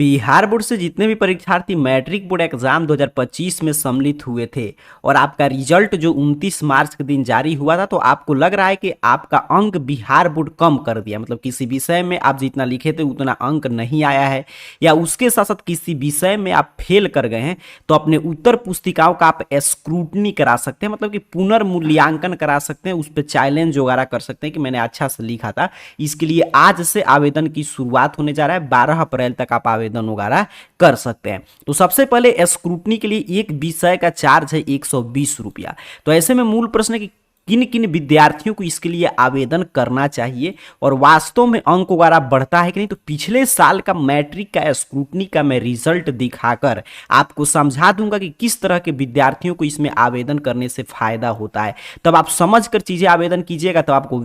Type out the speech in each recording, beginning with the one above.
Bihar board से जितने भी परीक्षार्थी मैट्रिक बोर्ड एग्जाम 2025 में सम्मिलित हुए थे और आपका रिजल्ट जो 29 मार्च के दिन जारी हुआ था, तो आपको लग रहा है कि आपका अंक बिहार बोर्ड कम कर दिया, मतलब किसी विषय में आप जितना लिखे थे उतना अंक नहीं आया है, या उसके साथ साथ किसी विषय में आप फेल कर गए हैं, तो अपने उत्तर पुस्तिकाओं का आप स्क्रूटनी करा सकते हैं, मतलब कि पुनर्मूल्यांकन करा सकते हैं, उस पर चैलेंज वगैरह कर सकते हैं कि मैंने अच्छा से लिखा था। इसके लिए आज से आवेदन की शुरुआत होने जा रहा है, 12 अप्रैल तक आप आवेदन वगैरह कर सकते हैं। तो सबसे पहले स्क्रूटनी के लिए एक विषय का चार्ज है 120 रुपया। तो ऐसे में मूल प्रश्न है कि किन किन विद्यार्थियों को इसके लिए आवेदन करना चाहिए और वास्तव में अंक वगैरह बढ़ता है कि नहीं। तो पिछले साल का मैट्रिक का स्क्रूटनी का मैं रिजल्ट दिखाकर आपको समझा दूंगा कि किस तरह के विद्यार्थियों को इसमें आवेदन करने से फायदा होता है। तब आप समझ कर चीजें आवेदन कीजिएगा, तो आपको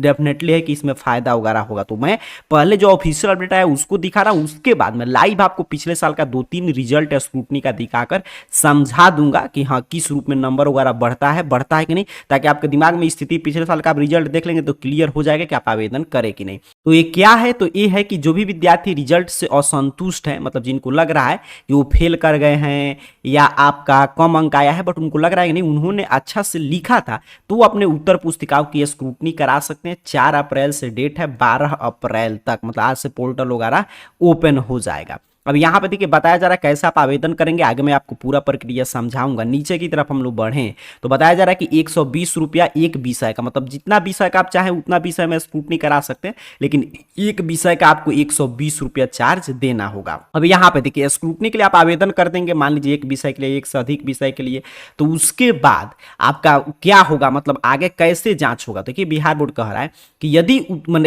डेफिनेटली है कि इसमें फायदा वगैरह होगा। तो मैं पहले जो ऑफिशियल अपडेट आया उसको दिखा रहा हूं, उसके बाद में लाइव आपको पिछले साल का 2-3 रिजल्ट स्क्रूटनी का दिखाकर समझा दूंगा कि हाँ किस रूप में नंबर वगैरह बढ़ता है कि नहीं, ताकि आपके दिमाग में स्थिति पिछले साल का आप रिजल्ट देख लेंगे तो क्लियर हो जाएगा कि आप आवेदन करें कि नहीं। तो ये क्या है, तो ये है कि जो भी विद्यार्थी रिजल्ट से असंतुष्ट है, मतलब जिनको लग रहा है कि वो फेल कर गए हैं या आपका कम अंक आया है, बट उनको लग रहा है कि नहीं उन्होंने अच्छा से लिखा था, तो वो अपने उत्तर पुस्तिकाओं की स्क्रूटनी करा सकते हैं। 4 अप्रैल से डेट है, 12 अप्रैल तक, मतलब आज से पोर्टल वगैरह ओपन हो जाएगा। अब यहाँ पे देखिए बताया जा रहा है कैसे आप आवेदन करेंगे, आगे मैं आपको पूरा प्रक्रिया समझाऊंगा। नीचे की तरफ हम लोग बढ़ें तो बताया जा रहा है कि 120 रुपया एक विषय का, मतलब जितना विषय का आप चाहें उतना विषय में स्क्रूटनी करा सकते हैं, लेकिन एक विषय का आपको 120 रुपया चार्ज देना होगा। अब यहाँ पे देखिए स्क्रूटनी के लिए आप आवेदन कर देंगे, मान लीजिए एक विषय के लिए, एक से अधिक विषय के लिए, तो उसके बाद आपका क्या होगा, मतलब आगे कैसे जांच होगा। देखिए बिहार बोर्ड कह रहा है कि यदि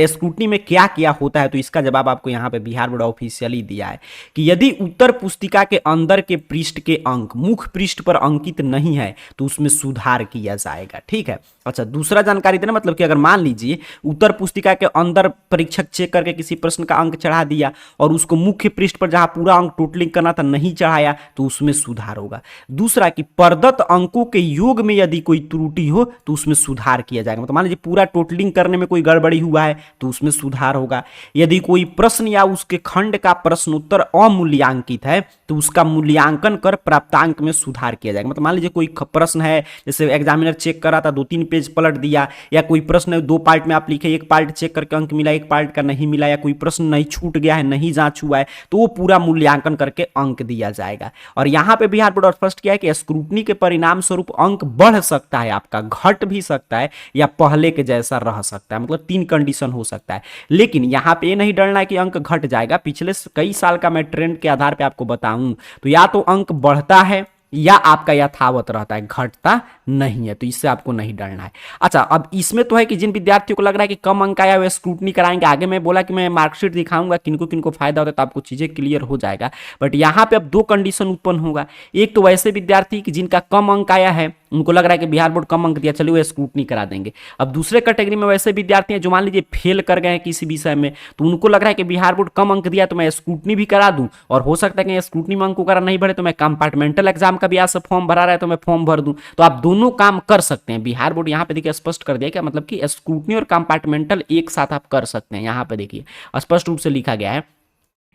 स्क्रूटनी में क्या क्या होता है, तो इसका जवाब आपको यहाँ पे बिहार बोर्ड ऑफिशियली दिया है कि यदि उत्तर पुस्तिका के अंदर के पृष्ठ के अंक मुख्य पृष्ठ पर अंकित नहीं है तो उसमें सुधार किया जाएगा। ठीक है। अच्छा, दूसरा जानकारी देना, मतलब कि अगर मान लीजिए उत्तर पुस्तिका के अंदर परीक्षक चेक करके किसी प्रश्न का अंक चढ़ा दिया और उसको मुख्य पृष्ठ पर जहां पूरा अंक टोटलिंग करना था नहीं चढ़ाया, तो उसमें सुधार होगा। दूसरा कि प्रदत्त अंकों के योग में यदि कोई त्रुटि हो तो उसमें सुधार किया जाएगा, मतलब मान लीजिए पूरा टोटलिंग करने में कोई गड़बड़ी हुआ है तो उसमें सुधार होगा। यदि कोई प्रश्न या उसके खंड का प्रश्न उत्तर अमूल्यांकित है तो उसका मूल्यांकन कर प्राप्तांक में सुधार किया जाएगा। मतलब मान लीजिए कोई प्रश्न है, जैसे एग्जामिनर चेक कर रहा था 2-3 पेज पलट दिया, या कोई प्रश्न 2 पार्ट में आप लिखे, एक पार्ट चेक करके अंक मिला, एक पार्ट का नहीं मिला, या कोई प्रश्न नहीं छूट गया है, नहीं जांच हुआ है, तो वो पूरा मूल्यांकन करके अंक दिया जाएगा। और यहां पे बिहार बोर्ड स्पष्ट किया है कि स्क्रूटनी के परिणाम स्वरूप अंक बढ़ सकता है, आपका घट भी सकता है या पहले के जैसा रह सकता है, मतलब 3 कंडीशन हो सकता है। लेकिन यहां पे नहीं डरना है कि अंक घट जाएगा। पिछले कई साल का मैं ट्रेंड के आधार पे आपको बताऊं तो या तो अंक बढ़ता है या आपका यथावत रहता है, घटता नहीं है, तो इससे आपको नहीं डरना है। अच्छा, अब इसमें तो है कि जिन विद्यार्थियों को लग रहा है कि कम अंक आया वे स्क्रूटनी कराएंगे, आगे मैं बोला कि मैं मार्कशीट दिखाऊंगा किनको किनको फायदा होता है, तो आपको चीजें क्लियर हो जाएगा। बट यहाँ पे अब 2 कंडीशन उत्पन्न होगा। एक तो वैसे विद्यार्थी कि जिनका कम अंक आया है, उनको लग रहा है कि बिहार बोर्ड कम अंक दिया, चलिए वो स्क्रूटनी करा देंगे। अब दूसरे कैटेगरी में वैसे विद्यार्थी हैं जो मान लीजिए फेल कर गए हैं किसी विषय में, तो उनको लग रहा है कि बिहार बोर्ड कम अंक दिया तो मैं स्क्रूटनी भी करा दूं, और हो सकता है कि स्क्रूटनी में अंक वगैरह नहीं बढ़े तो मैं कंपार्टमेंटल एग्जाम का भी आज से फॉर्म भरा रहा है तो मैं फॉर्म भर दूं। तो आप दोनों काम कर सकते हैं। बिहार बोर्ड यहाँ पे देखिए स्पष्ट कर दिया, क्या मतलब कि स्क्रूटनी और कंपार्टमेंटल एक साथ आप कर सकते हैं। यहाँ पे देखिए स्पष्ट रूप से लिखा गया है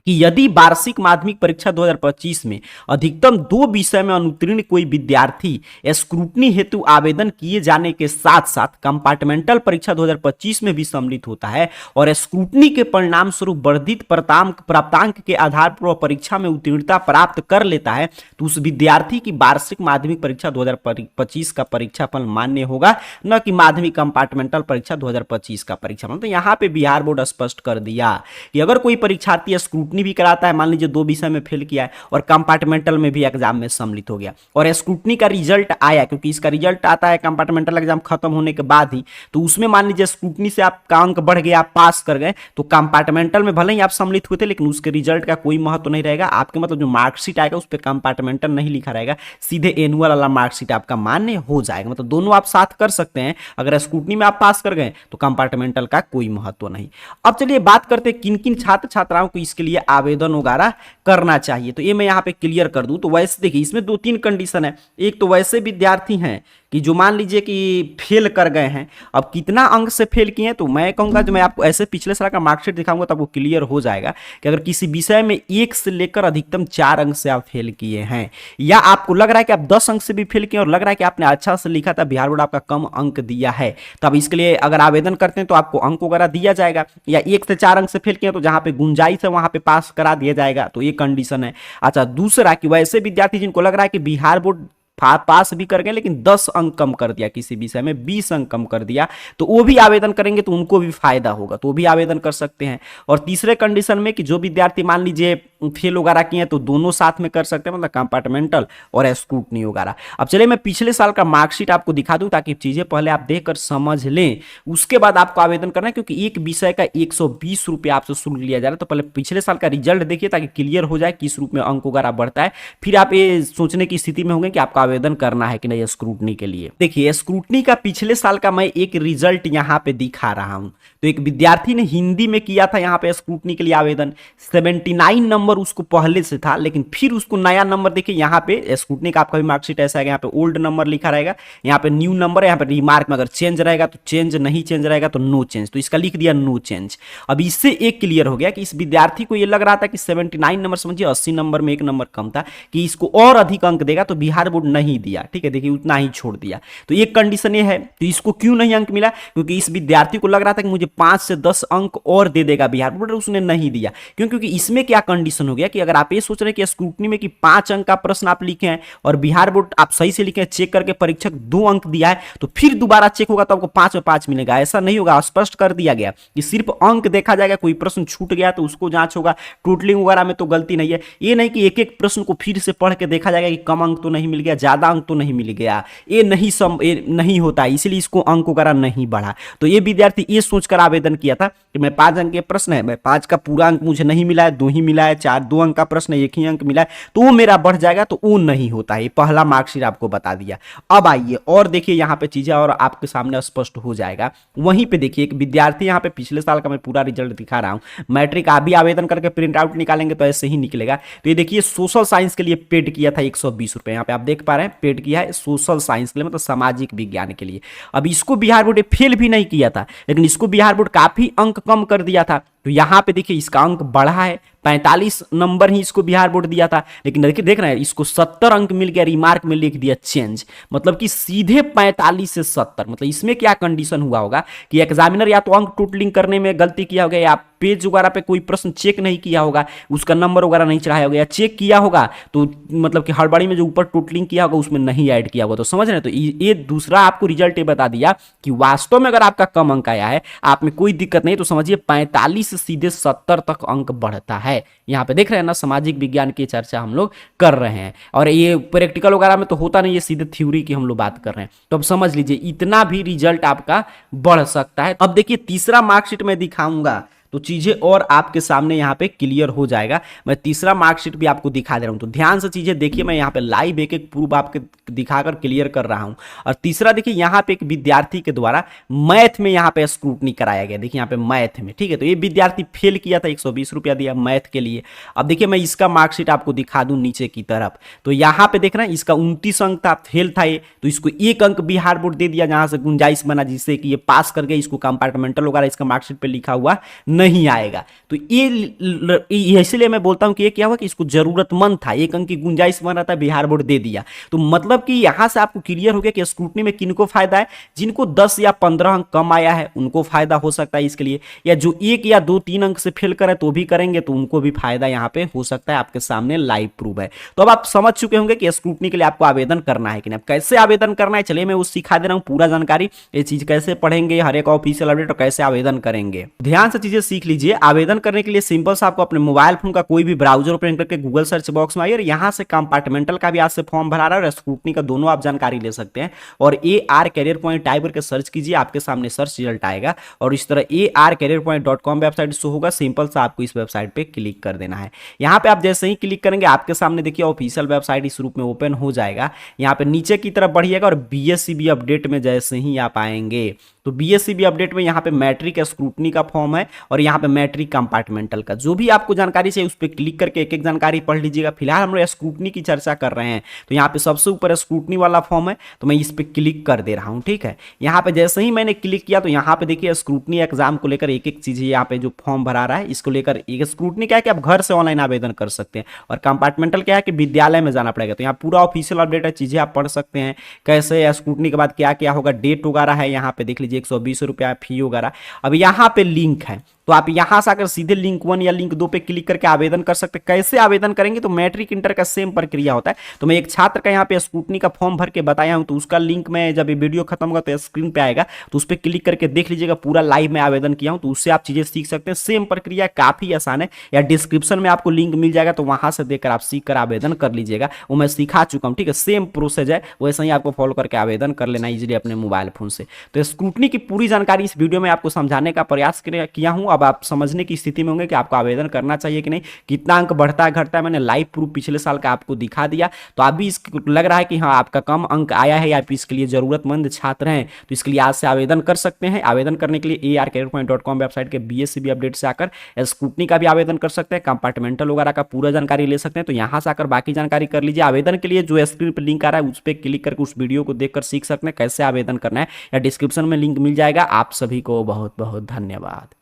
कि यदि वार्षिक माध्यमिक परीक्षा 2025 में अधिकतम 2 विषय में अनुत्तीर्ण कोई विद्यार्थी स्क्रूटनी हेतु आवेदन किए जाने के साथ साथ कंपार्टमेंटल परीक्षा 2025 में भी सम्मिलित होता है और स्क्रूटनी के परिणाम स्वरूप वर्धित प्राप्तांक के आधार पर वह परीक्षा में उत्तीर्णता प्राप्त कर लेता है, तो उस विद्यार्थी की वार्षिक माध्यमिक परीक्षा 2025 का परीक्षाफल मान्य होगा, न कि माध्यमिक कंपार्टमेंटल परीक्षा 2025 का परीक्षाफल। तो यहाँ पे बिहार बोर्ड स्पष्ट कर दिया कि अगर कोई परीक्षार्थी स्क्रूटनी भी कराता है, मान लीजिए 2 विषय में फेल किया है और कंपार्टमेंटल में भी एग्जाम में सम्मिलित हो गया और स्क्रूटनी का रिजल्ट आया, क्योंकि इसका रिजल्ट आता है कंपार्टमेंटल एग्जाम खत्म होने के बाद ही, तो उसमें मान लीजिए स्क्रूटनी से आपका अंक बढ़ गया, आप पास कर गए, तो कंपार्टमेंटल में भले ही आप सम्मिलित हुए थे लेकिन उसके रिजल्ट का कोई महत्व नहीं रहेगा। आपके मतलब जो मार्कशीट आएगा उस पर कंपार्टमेंटल नहीं लिखा रहेगा, सीधे एनुअल वाला मार्कशीट आपका मान्य हो जाएगा। मतलब दोनों आप साथ कर सकते हैं। अगर स्क्रूटनी में आप पास कर गए तो कंपार्टमेंटल का कोई महत्व नहीं। अब चलिए बात करते हैं किन किन छात्र छात्राओं को इसके लिए आवेदन वगैरह करना चाहिए। तो ये मैं यहाँ पे क्लियर कर दूं। तो वैसे देखिए इसमें 2-3 कंडीशन है। एक तो वैसे विद्यार्थी हैं कि जो मान लीजिए कि फेल कर गए हैं, अब कितना अंक से फेल किए हैं, तो मैं कहूँगा जो मैं आपको ऐसे पिछले साल का मार्कशीट दिखाऊंगा तो आपको क्लियर हो जाएगा कि अगर किसी विषय में 1 से लेकर अधिकतम 4 अंक से आप फेल किए हैं, या आपको लग रहा है कि आप 10 अंक से भी फेल किए और लग रहा है कि आपने अच्छा से लिखा था, बिहार बोर्ड आपका कम अंक दिया है, तो अब इसके लिए अगर आवेदन करते हैं तो आपको अंक वगैरह दिया जाएगा, या 1 से 4 अंक से फेल किए तो जहां पे गुंजाइश है वहां पे पास करा दिया जाएगा, तो ये कंडीशन है। अच्छा, दूसरा कि वैसे विद्यार्थी जिनको लग रहा है कि बिहार बोर्ड पास भी कर गए लेकिन 10 अंक कम कर दिया, किसी विषय में 20 अंक कम कर दिया, तो वो भी आवेदन करेंगे तो उनको भी फायदा होगा, तो वो भी आवेदन कर सकते हैं। और तीसरे कंडीशन में कि जो विद्यार्थी मान लीजिए फेल वगैरह किए हैं तो दोनों साथ में कर सकते हैं, मतलब कंपार्टमेंटल और स्क्रूटनी वगैरह। अब चलिए मैं पिछले साल का मार्कशीट आपको दिखा दूं ताकि चीजें पहले आप देखकर समझ लें, उसके बाद आपको आवेदन करना है, क्योंकि एक विषय का 120 रुपये आपसे शुल्क लिया जा रहा है। तो पहले पिछले साल का रिजल्ट देखिए ताकि क्लियर हो जाए किस रूप में अंक वगैरह बढ़ता है, फिर आप ये सोचने की स्थिति में होंगे कि आपका आवेदन करना है कि नहीं स्क्रूटनी के लिए। देखिए स्क्रूटनी का पिछले साल का मैं एक रिजल्ट यहां पे दिखा रहा हूं। तो एक विद्यार्थी ने हिंदी में किया था यहाँ पे स्क्रूटनी के लिए आवेदन, 79 नंबर उसको पहले से था, लेकिन फिर उसको नया नंबर देखिए यहाँ पे स्क्रूटनी का आपका भी मार्कशीट ऐसा है, यहाँ पे ओल्ड नंबर लिखा रहेगा, यहाँ पे न्यू नंबर है, यहाँ पे रिमार्क में अगर चेंज रहेगा तो चेंज, नहीं चेंज रहेगा तो नो चेंज, तो इसका लिख दिया नो चेंज। अब इससे एक क्लियर हो गया कि इस विद्यार्थी को ये लग रहा था कि 79 नंबर समझिए 80 नंबर में एक नंबर कम था, कि इसको और अधिक अंक देगा, तो बिहार बोर्ड नहीं दिया, ठीक है, देखिए उतना ही छोड़ दिया। तो एक कंडीशन ये है, तो इसको क्यों नहीं अंक मिला, क्योंकि इस विद्यार्थी को लग रहा था कि मुझे 5 से 10 अंक और दे देगा बिहार बोर्ड, उसने नहीं दिया। क्यों? क्योंकि इसमें क्या कंडीशन हो गया कि अगर आप ये सोच रहे हैं कि स्क्रूटनी में कि 5 अंक का प्रश्न आप लिखे हैं और बिहार बोर्ड आप सही से लिखे हैं, चेक करके परीक्षक 2 अंक दिया है, तो फिर दोबारा चेक होगा तो आपको 5 में 5 मिलेगा, ऐसा नहीं होगा। स्पष्ट कर दिया गया कि सिर्फ अंक देखा जाएगा, कोई प्रश्न छूट गया तो उसको जांच होगा, टोटलिंग वगैरह में तो गलती नहीं है। ये नहीं कि एक एक प्रश्न को फिर से पढ़ के देखा जाएगा कि कम अंक तो नहीं मिल गया, ज्यादा अंक तो नहीं मिल गया, ये नहीं होता, इसलिए इसको अंक वगैरह नहीं बढ़ा। तो ये विद्यार्थी ये सोचकर आवेदन किया था कि मैं 5 अंक के प्रश्न है, मैं 5 का पूरा अंक मुझे नहीं मिला है, 2 ही मिला है, 2 अंक का प्रश्न है, 1 ही अंक मिला है, तो वो मेरा बढ़ जाएगा, तो वो नहीं होता है। पहला मार्कशीट आपको बता दिया। अब आइए और देखिए यहाँ पे चीजें और आपके सामने स्पष्ट हो जाएगा। वहीं पे देखिए एक विद्यार्थी, यहाँ पे पिछले साल का मैं पूरा रिजल्ट दिखा रहा हूँ, मैट्रिक आप भी आवेदन करके प्रिंट आउट निकालेंगे तो ऐसे ही निकलेगा। तो ये देखिए सोशल साइंस के लिए पेड किया था 120 रुपए, यहाँ पे आप देख पा रहे हैं पेड किया है सोशल साइंस के लिए, मतलब सामाजिक विज्ञान के लिए। अब इसको बिहार बोर्ड फेल भी नहीं किया था, लेकिन इसको बिहार बोर्ड काफी अंक कम कर दिया था, तो यहां पे देखिए इसका अंक बढ़ा है, 45 नंबर ही इसको बिहार बोर्ड दिया था, लेकिन देखिए देख रहे हैं इसको 70 अंक मिल गया, रिमार्क में लिख दिया चेंज, मतलब कि सीधे 45 से 70। मतलब इसमें क्या कंडीशन हुआ होगा कि एग्जामिनर या तो अंक टोटलिंग करने में गलती किया होगा, या पेज वगैरह पे कोई प्रश्न चेक नहीं किया होगा, उसका नंबर वगैरह नहीं चढ़ाया होगा, या चेक किया होगा तो मतलब कि हड़बड़ी में जो ऊपर टोटलिंग किया होगा उसमें नहीं ऐड किया होगा। तो समझ रहे हैं, तो ये दूसरा आपको रिजल्ट ये बता दिया कि वास्तव में अगर आपका कम अंक आया है, आप में कोई दिक्कत नहीं, तो समझिए 45 से सीधे 70 तक अंक बढ़ता है। यहाँ पे देख रहे हैं ना, सामाजिक विज्ञान की चर्चा हम लोग कर रहे हैं, और ये प्रैक्टिकल वगैरह में तो होता नहीं है, सीधे थ्योरी की हम लोग बात कर रहे हैं। तो अब समझ लीजिए इतना भी रिजल्ट आपका बढ़ सकता है। अब देखिए तीसरा मार्कशीट में दिखाऊंगा तो चीजें और आपके सामने यहाँ पे क्लियर हो जाएगा। मैं तीसरा मार्कशीट भी आपको दिखा दे रहा हूँ, तो ध्यान से चीजें देखिए, मैं यहाँ पे लाइव एक एक प्रूफ आपके दिखाकर क्लियर कर रहा हूँ। और तीसरा देखिए यहाँ पे एक विद्यार्थी के द्वारा मैथ में यहाँ पे स्क्रूटनी कराया गया, देखिए यहाँ पे मैथ में, ठीक है। तो ये विद्यार्थी फेल किया था, 120 रुपया दिया मैथ के लिए। अब देखिए मैं इसका मार्कशीट आपको दिखा दूं नीचे की तरफ, तो यहाँ पे देख रहे हैं इसका 29 अंक था, फेल था ये, तो इसको 1 अंक बिहार बोर्ड दे दिया, जहां से गुंजाइश बना जिससे कि ये पास कर गए। इसको कंपार्टमेंटल वगैरह इसका मार्कशीट पे लिखा हुआ नहीं आएगा, तो ये इसलिए मैं बोलता हूं कि ये क्या हुआ कि इसको जरूरतमंद था, 1 अंक की गुंजाइश बन रहा था, बिहार बोर्ड दे दिया। तो मतलब कि यहां से आपको क्लियर हो गया कि स्क्रूटनी में किनको फायदा है, जिनको 10 या 15 अंक कम आया है उनको फायदा हो सकता है इसके लिए, या जो 1 या 2-3 अंक से फेल करे तो भी करेंगे तो उनको भी फायदा यहां पे हो सकता है। आपके सामने लाइव प्रूफ है। तो अब आप समझ चुके होंगे कि स्क्रूटनी के लिए आपको आवेदन करना है कि नहीं, कैसे आवेदन करना है। चलिए मैं वो सिखा दे रहा हूं, पूरा जानकारी, ये चीज कैसे पढ़ेंगे, हर एक ऑफिशियल अपडेट, और कैसे आवेदन करेंगे। ध्यान से चीजें सीख लीजिए। आवेदन करने के लिए सिंपल से आपको अपने मोबाइल फोन का कोई भी ब्राउजर ओपन करके गूगल सर्च बॉक्स में आइए, और यहां से कंपार्टमेंटल का भी आज से फॉर्म भरा रहा है और स्क्रूटनी का दोनों आप जानकारी ले सकते हैं। और AR कैरियर पॉइंट टाइप करके सर्च कीजिए, आपके सामने सर्च रिजल्ट आएगा, और इस तरह arcareerpoint.com वेबसाइट शो होगा। सिंपल से आपको इस वेबसाइट पे क्लिक कर देना है। यहाँ पे आप जैसे ही क्लिक करेंगे आपके सामने देखिए ऑफिशियल वेबसाइट इस रूप में ओपन हो जाएगा। यहाँ पे नीचे की तरफ बढ़िएगा और BSCB अपडेट में जैसे ही आप आएंगे तो बीएससीबी अपडेट में यहाँ पे मैट्रिक स्क्रूटनी का फॉर्म है और यहाँ पे मैट्रिक कंपार्टमेंटल का। जो भी आपको जानकारी चाहिए उस पर क्लिक करके एक एक जानकारी पढ़ लीजिएगा। फिलहाल हम लोग स्क्रूटनी की चर्चा कर रहे हैं, तो यहाँ पे सबसे ऊपर स्क्रूटनी वाला फॉर्म है, तो मैं इस पर क्लिक कर दे रहा हूँ। ठीक है, यहाँ पे जैसे ही मैंने क्लिक किया तो यहाँ पे देखिए स्क्रूटनी एग्जाम को लेकर एक एक चीज़ यहाँ पे जो फॉर्म भरा रहा है इसको लेकर। एक स्क्रूटनी क्या है कि आप घर से ऑनलाइन आवेदन कर सकते हैं, और कंपार्टमेंटल क्या है कि विद्यालय में जाना पड़ेगा। तो यहाँ पूरा ऑफिशियल अपडेट है, चीज़ें आप पढ़ सकते हैं कैसे स्क्रूटनी के बाद क्या क्या होगा, डेट वगैरह है यहाँ पे देख लीजिए, 120 रुपया फी वगैरह। अब यहाँ पे लिंक है, तो आप यहां से आकर सीधे लिंक 1 या लिंक 2 पे क्लिक करके आवेदन कर सकते हैं। कैसे आवेदन करेंगे, तो मैट्रिक इंटर का सेम प्रक्रिया होता है। तो मैं एक छात्र का यहाँ पे स्क्रूटनी का फॉर्म भर के बताया हूं, तो उसका लिंक मैं जब ये वीडियो खत्म होगा तो स्क्रीन पे आएगा, तो उस पर क्लिक करके देख लीजिएगा, पूरा लाइव में आवेदन किया हूं, तो उससे आप चीजें सीख सकते हैं। सेम प्रक्रिया काफी आसान है, या डिस्क्रिप्शन में आपको लिंक मिल जाएगा, तो वहां से देखकर आप सीख कर आवेदन कर लीजिएगा। वो मैं सिखा चुका हूं। ठीक है, सेम प्रोसेस है, वैसे ही आपको फॉलो करके आवेदन कर लेना इजीली अपने मोबाइल फोन से। तो स्क्रूटनी की पूरी जानकारी इस वीडियो में आपको समझाने का प्रयास किया हूं। अब आप समझने की स्थिति में होंगे कि आपको आवेदन करना चाहिए कि नहीं, कितना अंक बढ़ता है घटता है, मैंने लाइव प्रूफ पिछले साल का आपको दिखा दिया। तो अभी लग रहा है कि हाँ आपका कम अंक आया है या आप इसके लिए जरूरतमंद छात्र हैं, तो इसके लिए आज से आवेदन कर सकते हैं। आवेदन करने के लिए arcareerpoint.com वेबसाइट के बीएससीबी अपडेट से आकर स्क्रूटनी का भी आवेदन कर सकते हैं, कंपार्टमेंटल वगैरह का पूरा जानकारी ले सकते हैं। तो यहां से आकर बाकी जानकारी कर लीजिए। आवेदन के लिए जो स्क्रीन पर लिंक आ रहा है उस पर क्लिक करके उस वीडियो को देखकर सीख सकते हैं कैसे आवेदन करना है, या डिस्क्रिप्शन में लिंक मिल जाएगा। आप सभी को बहुत बहुत धन्यवाद।